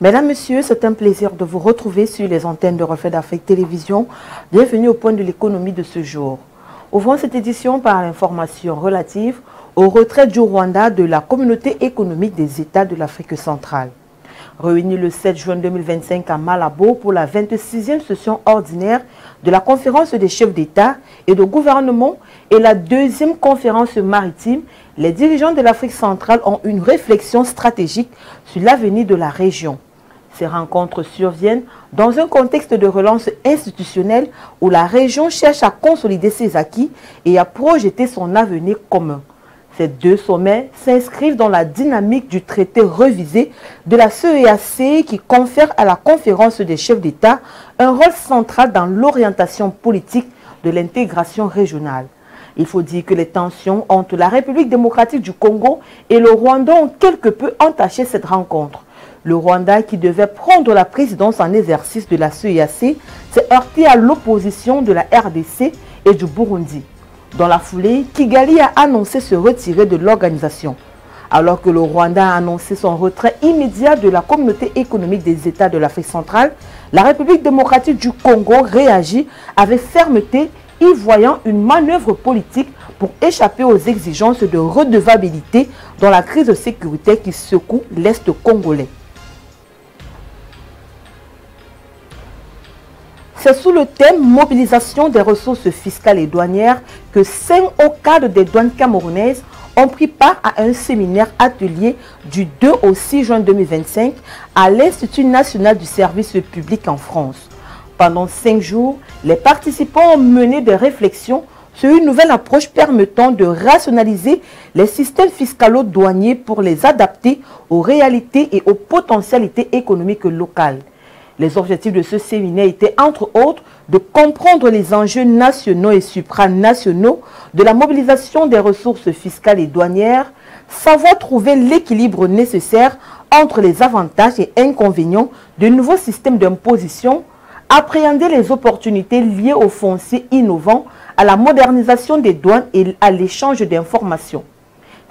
Mesdames, Messieurs, c'est un plaisir de vous retrouver sur les antennes de Reflet d'Afrique Télévision. Bienvenue au point de l'économie de ce jour. Ouvrons cette édition par l'information relative au retrait du Rwanda de la communauté économique des États de l'Afrique centrale. Réunis le 7 juin 2025 à Malabo pour la 26e session ordinaire de la conférence des chefs d'État et de gouvernement et la deuxième conférence maritime, les dirigeants de l'Afrique centrale ont une réflexion stratégique sur l'avenir de la région. Ces rencontres surviennent dans un contexte de relance institutionnelle où la région cherche à consolider ses acquis et à projeter son avenir commun. Ces deux sommets s'inscrivent dans la dynamique du traité revisé de la CEEAC qui confère à la conférence des chefs d'État un rôle central dans l'orientation politique de l'intégration régionale. Il faut dire que les tensions entre la République démocratique du Congo et le Rwanda ont quelque peu entaché cette rencontre. Le Rwanda, qui devait prendre la présidence en exercice de la CEEAC, s'est heurté à l'opposition de la RDC et du Burundi. Dans la foulée, Kigali a annoncé se retirer de l'organisation. Alors que le Rwanda a annoncé son retrait immédiat de la communauté économique des États de l'Afrique centrale, la République démocratique du Congo réagit avec fermeté, y voyant une manœuvre politique pour échapper aux exigences de redevabilité dans la crise sécuritaire qui secoue l'Est congolais. C'est sous le thème « Mobilisation des ressources fiscales et douanières » que 5 hauts cadres des douanes camerounaises ont pris part à un séminaire atelier du 2 au 6 juin 2025 à l'Institut national du service public en France. Pendant 5 jours, les participants ont mené des réflexions sur une nouvelle approche permettant de rationaliser les systèmes fiscalo-douaniers pour les adapter aux réalités et aux potentialités économiques locales. Les objectifs de ce séminaire étaient, entre autres, de comprendre les enjeux nationaux et supranationaux de la mobilisation des ressources fiscales et douanières, savoir trouver l'équilibre nécessaire entre les avantages et inconvénients de nouveaux systèmes d'imposition, appréhender les opportunités liées aux fonciers innovants, à la modernisation des douanes et à l'échange d'informations.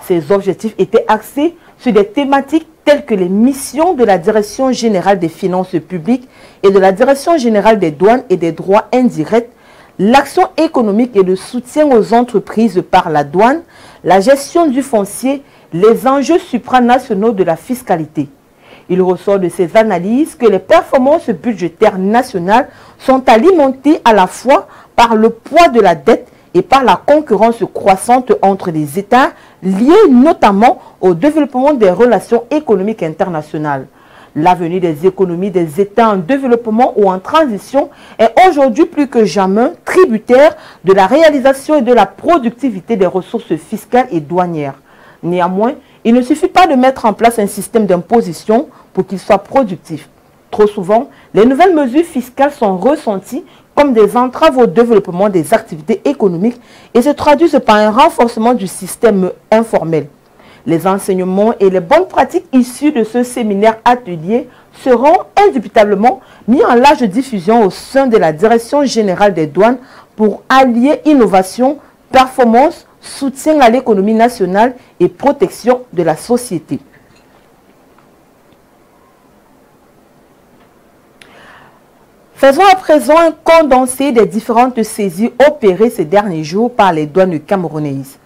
Ces objectifs étaient axés sur des thématiques telles que les missions de la Direction générale des finances publiques et de la Direction générale des douanes et des droits indirects, l'action économique et le soutien aux entreprises par la douane, la gestion du foncier, les enjeux supranationaux de la fiscalité. Il ressort de ces analyses que les performances budgétaires nationales sont alimentées à la fois par le poids de la dette et par la concurrence croissante entre les États, liée notamment au développement des relations économiques internationales. L'avenir des économies des États en développement ou en transition est aujourd'hui plus que jamais tributaire de la réalisation et de la productivité des ressources fiscales et douanières. Néanmoins, il ne suffit pas de mettre en place un système d'imposition pour qu'il soit productif. Trop souvent, les nouvelles mesures fiscales sont ressenties comme des entraves au développement des activités économiques et se traduisent par un renforcement du système informel. Les enseignements et les bonnes pratiques issues de ce séminaire atelier seront indubitablement mis en large diffusion au sein de la Direction générale des douanes pour allier innovation, performance, soutien à l'économie nationale et protection de la société. Faisons à présent un condensé des différentes saisies opérées ces derniers jours par les douanes camerounaises.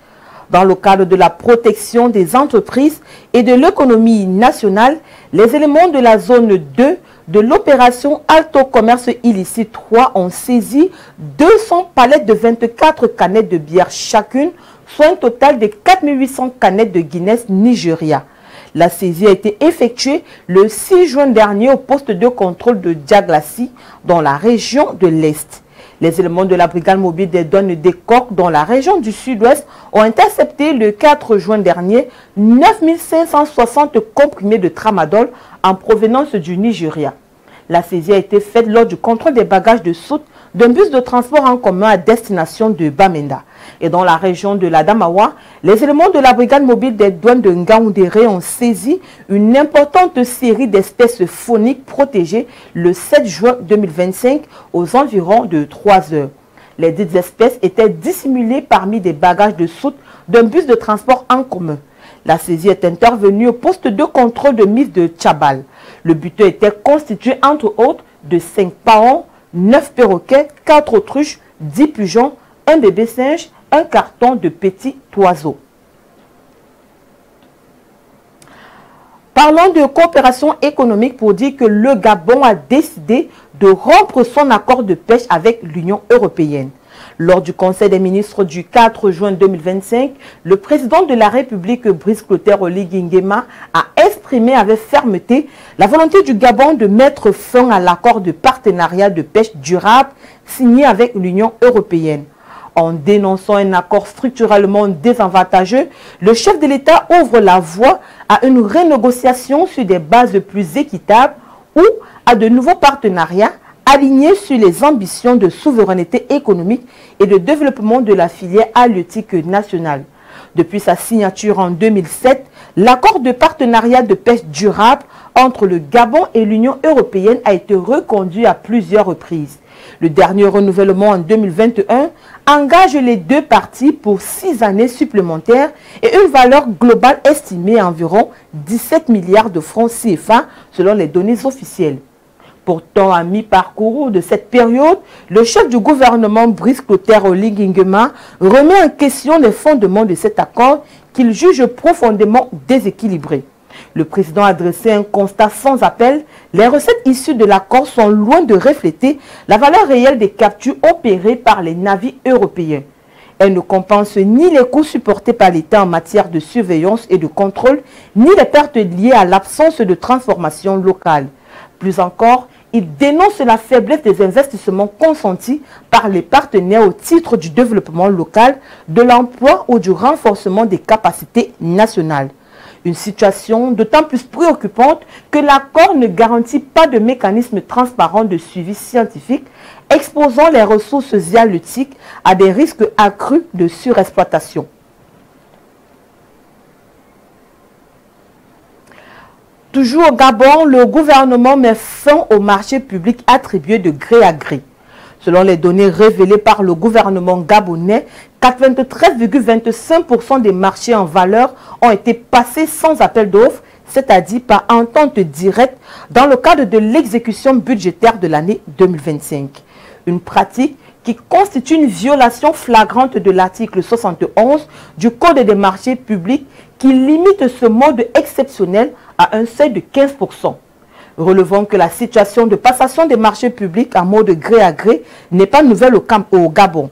Dans le cadre de la protection des entreprises et de l'économie nationale, les éléments de la zone 2 de l'opération Alto Commerce Illicite 3 ont saisi 200 palettes de 24 canettes de bière chacune, soit un total de 4800 canettes de Guinness Nigeria. La saisie a été effectuée le 6 juin dernier au poste de contrôle de Diaglassi dans la région de l'Est. Les éléments de la brigade mobile des douanes des Coques dans la région du Sud-Ouest ont intercepté le 4 juin dernier 9560 comprimés de tramadol en provenance du Nigeria. La saisie a été faite lors du contrôle des bagages de soute d'un bus de transport en commun à destination de Bamenda. Et dans la région de l'Adamawa, les éléments de la brigade mobile des douanes de Ngaoundéré ont saisi une importante série d'espèces fauniques protégées le 7 juin 2025 aux environs de 3 heures. Les dites espèces étaient dissimulées parmi des bagages de soute d'un bus de transport en commun. La saisie est intervenue au poste de contrôle de mise de Tchabal. Le butin était constitué entre autres de 5 paons, 9 perroquets, 4 autruches, 10 pigeons, un bébé singe, un carton de petits oiseaux. Parlons de coopération économique pour dire que le Gabon a décidé de rompre son accord de pêche avec l'Union européenne. Lors du Conseil des ministres du 4 juin 2025, le président de la République, Brice Clotaire Oligui Nguema, a exprimé avec fermeté la volonté du Gabon de mettre fin à l'accord de partenariat de pêche durable signé avec l'Union européenne. En dénonçant un accord structurellement désavantageux, le chef de l'État ouvre la voie à une renégociation sur des bases plus équitables ou à de nouveaux partenariats alignés sur les ambitions de souveraineté économique et de développement de la filière halieutique nationale. Depuis sa signature en 2007, l'accord de partenariat de pêche durable entre le Gabon et l'Union européenne a été reconduit à plusieurs reprises. Le dernier renouvellement en 2021 engage les deux parties pour 6 années supplémentaires et une valeur globale estimée à environ 17 milliards de francs CFA selon les données officielles. Pourtant, à mi-parcours de cette période, le chef du gouvernement Brice Clotaire Oligui Nguema remet en question les fondements de cet accord qu'il juge profondément déséquilibré. Le président a dressé un constat sans appel. Les recettes issues de l'accord sont loin de refléter la valeur réelle des captures opérées par les navires européens. Elles ne compensent ni les coûts supportés par l'État en matière de surveillance et de contrôle, ni les pertes liées à l'absence de transformation locale. Plus encore, il dénonce la faiblesse des investissements consentis par les partenaires au titre du développement local, de l'emploi ou du renforcement des capacités nationales. Une situation d'autant plus préoccupante que l'accord ne garantit pas de mécanisme transparent de suivi scientifique, exposant les ressources halieutiques à des risques accrus de surexploitation. Toujours au Gabon, le gouvernement met fin au marché public attribué de gré à gré. Selon les données révélées par le gouvernement gabonais, 93,25% des marchés en valeur ont été passés sans appel d'offres, c'est-à-dire par entente directe dans le cadre de l'exécution budgétaire de l'année 2025. Une pratique qui constitue une violation flagrante de l'article 71 du Code des marchés publics qui limite ce mode exceptionnel à un seuil de 15%. Relevons que la situation de passation des marchés publics en mode gré à gré n'est pas nouvelle au Gabon.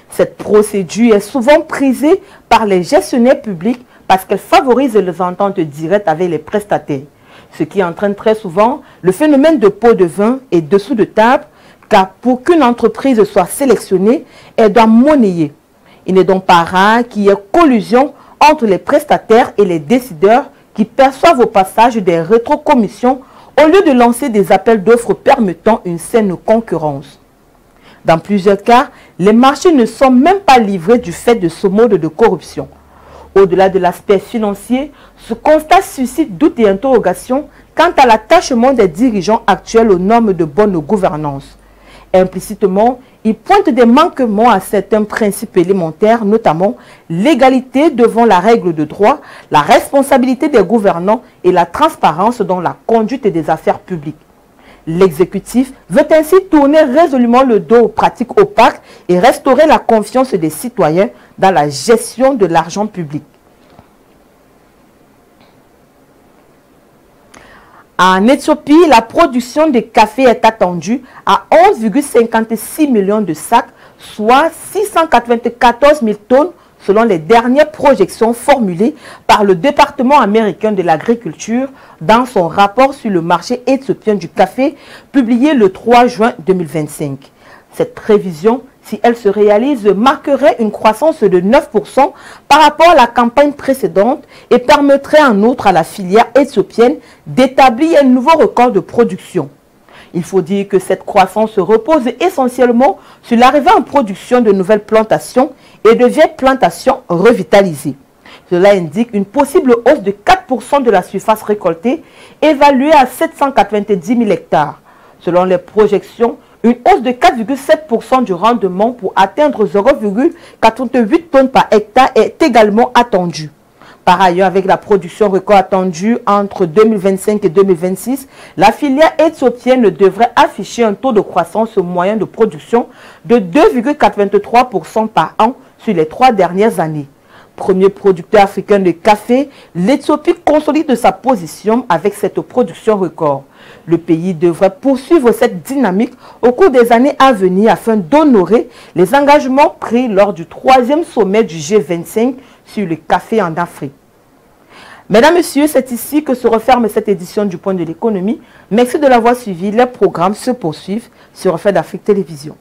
Cette procédure est souvent prisée par les gestionnaires publics parce qu'elle favorise les ententes directes avec les prestataires, ce qui entraîne très souvent le phénomène de pot de vin et dessous de table, car pour qu'une entreprise soit sélectionnée, elle doit monnayer. Il n'est donc pas rare qu'il y ait collusion entre les prestataires et les décideurs qui perçoivent au passage des rétrocommissions au lieu de lancer des appels d'offres permettant une saine concurrence. Dans plusieurs cas, les marchés ne sont même pas livrés du fait de ce mode de corruption. Au-delà de l'aspect financier, ce constat suscite doutes et interrogations quant à l'attachement des dirigeants actuels aux normes de bonne gouvernance. Implicitement, il pointe des manquements à certains principes élémentaires, notamment l'égalité devant la règle de droit, la responsabilité des gouvernants et la transparence dans la conduite des affaires publiques. L'exécutif veut ainsi tourner résolument le dos aux pratiques opaques et restaurer la confiance des citoyens dans la gestion de l'argent public. En Éthiopie, la production de café est attendue à 11,56 millions de sacs, soit 694 000 tonnes selon les dernières projections formulées par le département américain de l'agriculture dans son rapport sur le marché éthiopien du café publié le 3 juin 2025. Cette prévision, si elle se réalise, marquerait une croissance de 9% par rapport à la campagne précédente et permettrait en outre à la filière éthiopienne d'établir un nouveau record de production. Il faut dire que cette croissance repose essentiellement sur l'arrivée en production de nouvelles plantations et de vieilles plantations revitalisées. Cela indique une possible hausse de 4% de la surface récoltée, évaluée à 790 000 hectares. Selon les projections, une hausse de 4,7% du rendement pour atteindre 0,88 tonnes par hectare est également attendue. Par ailleurs, avec la production record attendue entre 2025 et 2026, la filière éthiopienne devrait afficher un taux de croissance moyen de production de 2,83% par an sur les 3 dernières années. Premier producteur africain de café, l'Éthiopie consolide sa position avec cette production record. Le pays devrait poursuivre cette dynamique au cours des années à venir afin d'honorer les engagements pris lors du 3e sommet du G25 sur le café en Afrique. Mesdames, Messieurs, c'est ici que se referme cette édition du Point de l'économie. Merci de l'avoir suivi. Les programmes se poursuivent sur Reflet d'Afrique Télévision.